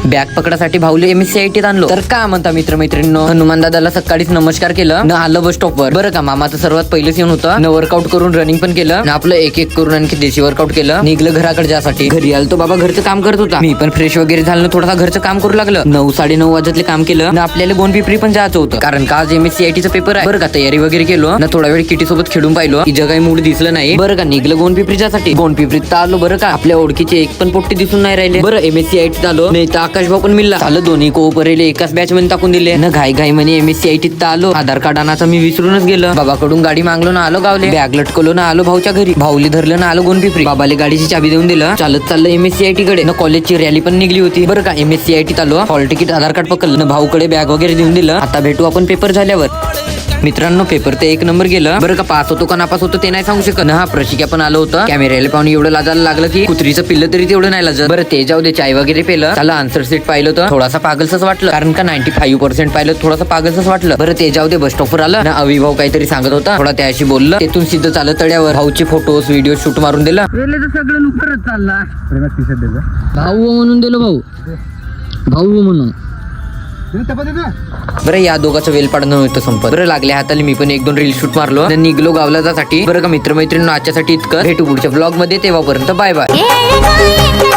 Bag पकडासाठी भाऊले MSCIT आणलो. तर का म्हणता मित्रमैत्रिणींनो, हनुमान दादाला सकाळीच नमस्कार केलं न आलं बस स्टॉपवर. बरं का, मामाचं सर्वात पहिलेच येऊन होतं न वर्कआउट करून रनिंग पण केलं न आपलं एक एक करून आणखी देशी वर्कआउट केलं. निघलं घराकडे जासाठी. घरी आलो तो बाबा घरचं काम करत होता. मी पण फ्रेश वगैरे झालं थोडासा घरचं काम करू लागलं. 9-9:30 वाजतले काम केलं ना. आपल्याला बोनपिपरी पण जायचं होतं कारण का आज MSCITचा पेपर आहे. बरं का, तयारी वगैरे केलो ना. थोडा वेळ किटी सोबत खेळून पाहिलो की जगाही मूड दिसलं नाही. बरं का, निघलं बोनपिपरी जासाठी. बोनपिपरीत आलो. बरं का, आपल्या ओळखीचे एक पण पोट्टे दिसून नाही राहिले. बरं MSCIT आलो नाही तर आकाश भाऊ पण मिळला. झालं दोन्ही कोपरेले एकाच बॅच मध्ये टाकून दिले ना. घाई घाई म्हणे MSCIT आलो. आधार कार्ड आणायचं मी विसरूनच गेलं. बाबाकडून गाडी मागलो ना आलो गावले. बॅग लटकलो ना आलो भाऊच्या घरी. भाऊली धरलं ना आलो गोनपिपरी. बाबाले गाडीची चाबी देऊन दिलं. चालत चाललं MSCIT कडे ना. कॉलेजची रॅली पण निघली होती. बरं का, MSCIT आलो. हॉल तिकीट आधार कार्ड पकडलं ना. भाऊकडे बॅग वगैरे देऊन दिलं. आता भेटू आपण पेपर झाल्यावर. मित्रांनो, पेपर ते 1 नंबर गेलं. बरं का, पास होतो का नापास होतो ते नाही सांगू शकत ना. प्रशिक्या पण आलं होतं. कॅमेऱ्याला पाहून एवढं लाजायला लागलं की कुत्रीचं पिल्लं तरी तेवढं नाही लाजत. बरं ते जाऊ दे, चाय वगैरे पेलं. त्याला आन्सर सीट पाहिलं तर थोडासा पागलसच वाटलं कारण का 95% पाहिलं थोडासा पागलसच वाटलं. बरं ते जाऊ दे, बस स्टॉपवर आलं ना. अवी भाऊ काहीतरी सांगत होता. थोडा त्याशी बोललं. तेथून सिद्ध चालत तळ्यावर. भाऊचे फोटोज व्हिडिओ शूट मारून दिलं. सगळं नुकरच चालला. भाऊ म्हणून दिलं. भाऊ म्हणून. बरं, या दोघांचं वेल पाडणं होतं संपत. बरं, लागल्या हाताला मी पण 1-2 रील शूट मारलो आणि निघलो गावला जासाठी. बरं का मित्रमैत्रिणींनो, आजच्यासाठी इतकं. भेटू पुढच्या ब्लॉग मध्ये. तेव्हापर्यंत बाय बाय.